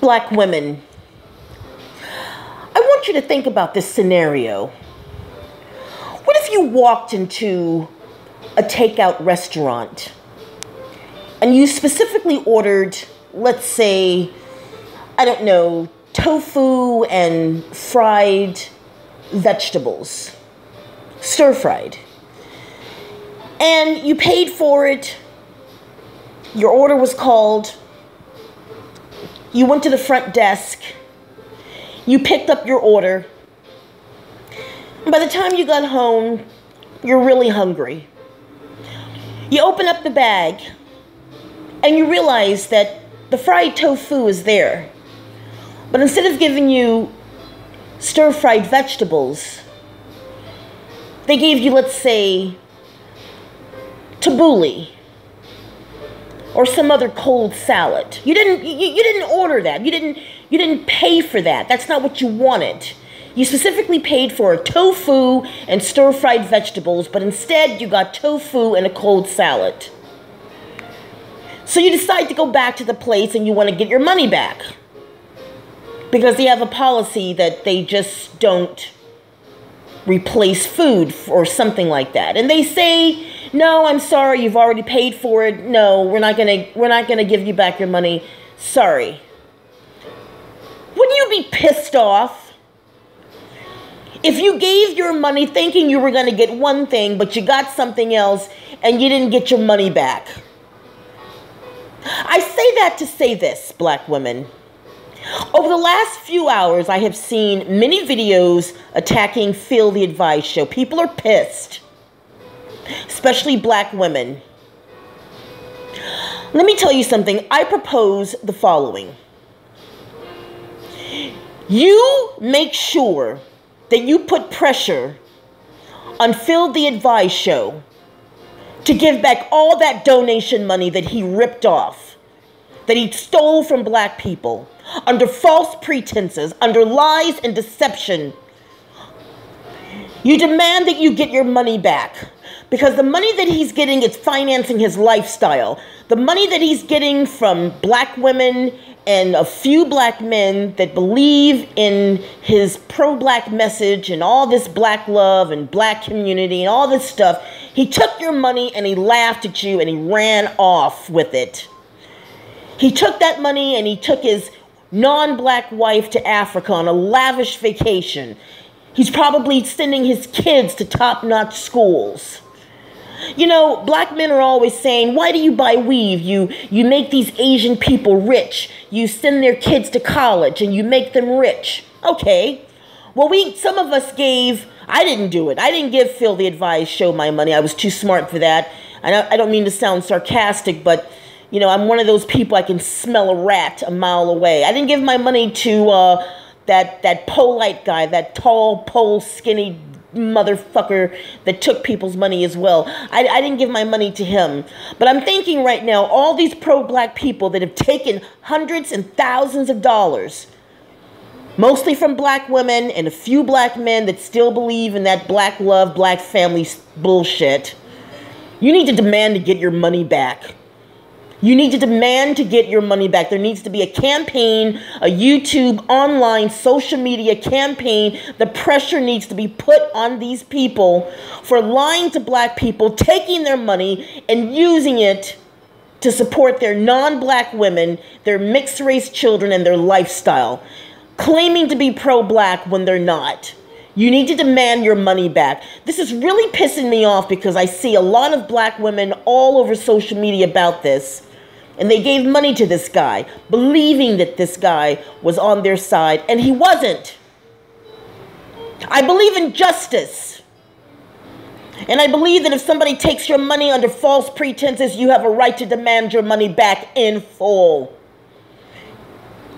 Black women, I want you to think about this scenario. What if you walked into a takeout restaurant and you specifically ordered, let's say, I don't know, tofu and fried vegetables, stir-fried, and you paid for it, your order was called, you went to the front desk, you picked up your order, and by the time you got home, you're really hungry. You open up the bag, and you realize that the fried tofu is there. But instead of giving you stir-fried vegetables, they gave you, let's say, tabbouleh or some other cold salad. You didn't order that. You didn't pay for that. That's not what you wanted. You specifically paid for a tofu and stir-fried vegetables, but instead you got tofu and a cold salad. So you decide to go back to the place and you want to get your money back, because they have a policy that they just don't replace food or something like that. And they say, no, I'm sorry, you've already paid for it. No, we're not gonna give you back your money. Sorry. Wouldn't you be pissed off if you gave your money thinking you were gonna get one thing, but you got something else and you didn't get your money back? I say that to say this, Black women. Over the last few hours, I have seen many videos attacking Phil the Advice Show. People are pissed, especially Black women. Let me tell you something. I propose the following. You make sure that you put pressure on Phil the Advice Show to give back all that donation money that he ripped off, that he stole from Black people, under false pretenses, under lies and deception. You demand that you get your money back, because the money that he's getting is financing his lifestyle. The money that he's getting from Black women and a few Black men that believe in his pro-Black message and all this Black love and Black community and all this stuff, he took your money and he laughed at you and he ran off with it. He took that money and he took his non-Black wife to Africa on a lavish vacation. He's probably sending his kids to top-notch schools. You know, Black men are always saying, why do you buy weave? You make these Asian people rich. You send their kids to college and you make them rich. Okay. Well, some of us gave, I didn't do it. I didn't give Phil the Advice Show my money. I was too smart for that. I don't mean to sound sarcastic, but you know, I'm one of those people, I can smell a rat a mile away. I didn't give my money to that Polite guy, that tall, pole, skinny motherfucker that took people's money as well. I didn't give my money to him. But I'm thinking right now, all these pro-Black people that have taken hundreds and thousands of dollars, mostly from Black women and a few Black men that still believe in that Black love, Black family bullshit, you need to demand to get your money back. You need to demand to get your money back. There needs to be a campaign, a YouTube, online, social media campaign. The pressure needs to be put on these people for lying to Black people, taking their money and using it to support their non-Black women, their mixed-race children, and their lifestyle, claiming to be pro-Black when they're not. You need to demand your money back. This is really pissing me off because I see a lot of Black women all over social media about this. And they gave money to this guy, believing that this guy was on their side, and he wasn't. I believe in justice. And I believe that if somebody takes your money under false pretenses, you have a right to demand your money back in full.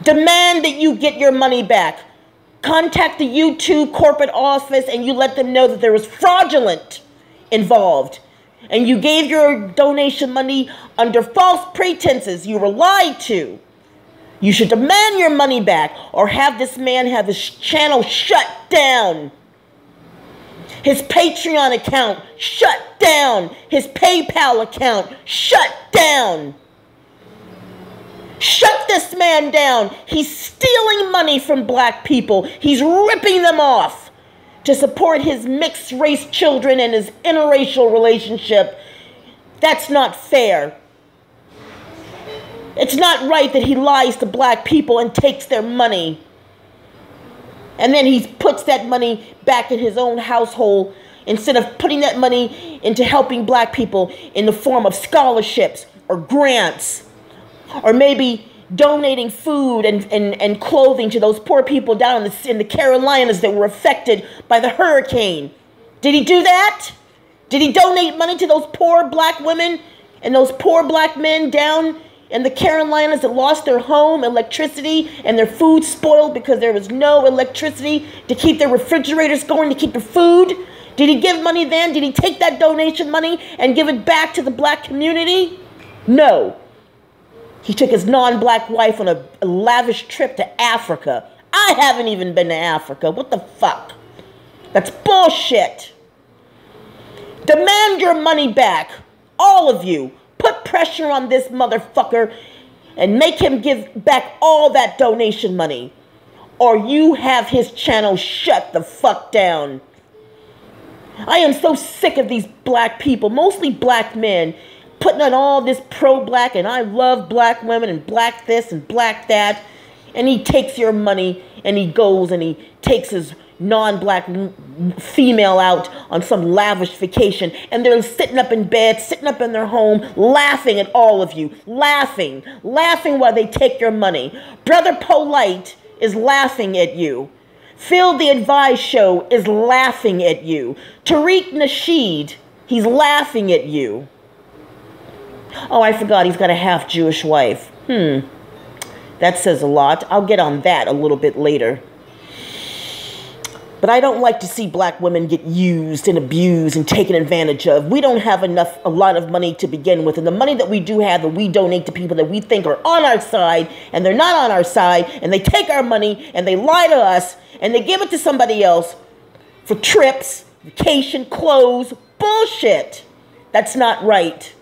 Demand that you get your money back. Contact the YouTube corporate office and you let them know that there was fraudulent involved. And you gave your donation money under false pretenses. You were lied to. You should demand your money back or have this man have his channel shut down. His Patreon account shut down. His PayPal account shut down. Shut them this man down. He's stealing money from black people. He's ripping them off to support his mixed race children and his interracial relationship. That's not fair. It's not right that he lies to black people and takes their money. And then he puts that money back in his own household instead of putting that money into helping black people in the form of scholarships or grants, or maybe donating food and clothing to those poor people down in the Carolinas that were affected by the hurricane. Did he do that? Did he donate money to those poor black women and those poor black men down in the Carolinas that lost their home, electricity, and their food spoiled because there was no electricity to keep their refrigerators going, to keep the food? Did he give money then? Did he take that donation money and give it back to the black community? No. He took his non-black wife on a lavish trip to Africa. I haven't even been to Africa. What the fuck? That's bullshit. Demand your money back. All of you. Put pressure on this motherfucker and make him give back all that donation money. Or you have his channel shut the fuck down. I am so sick of these black people, mostly black men, putting on all this pro-black and I love black women and black this and black that. And he takes your money and he goes and he takes his non-black female out on some lavish vacation. And they're sitting up in bed, sitting up in their home, laughing at all of you. Laughing while they take your money. Brother Polite is laughing at you. Phil the Advise Show is laughing at you. Tariq Nasheed, he's laughing at you. Oh, I forgot he's got a half Jewish wife. That says a lot. I'll get on that a little bit later. But I don't like to see black women get used and abused and taken advantage of. We don't have a lot of money to begin with. And the money that we do have that we donate to people that we think are on our side and they're not on our side, and they take our money and they lie to us and they give it to somebody else for trips, vacation, clothes, bullshit. That's not right.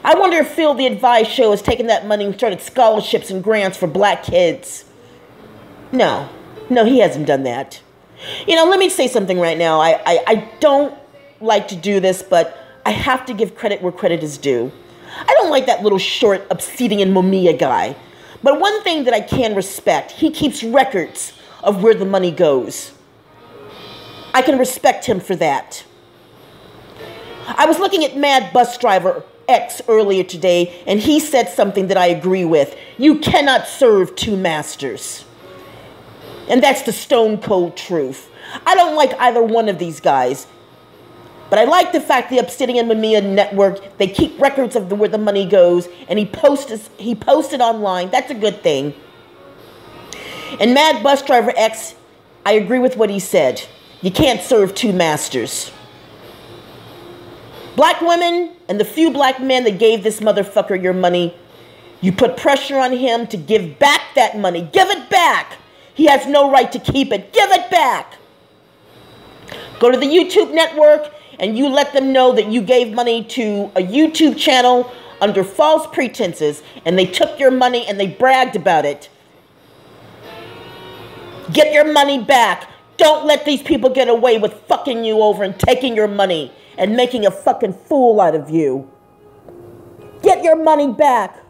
I wonder if Phil the Advise Show has taken that money and started scholarships and grants for black kids. No, he hasn't done that. You know, let me say something right now. I don't like to do this, but I have to give credit where credit is due. I don't like that little short, Obsidian Mumia guy. But one thing that I can respect, he keeps records of where the money goes. I can respect him for that. I was looking at Mad Bus Driver X earlier today, and he said something that I agree with. You cannot serve two masters. And that's the stone cold truth. I don't like either one of these guys. But I like the fact the Obsidian Mumia Network, they keep records of where the money goes, and he posted online. That's a good thing. And Mad Bus Driver X, I agree with what he said. You can't serve two masters. Black women and the few black men that gave this motherfucker your money, you put pressure on him to give back that money. Give it back. He has no right to keep it. Give it back. Go to the YouTube network and you let them know that you gave money to a YouTube channel under false pretenses, and they took your money and they bragged about it. Get your money back. Don't let these people get away with fucking you over and taking your money and making a fucking fool out of you. Get your money back.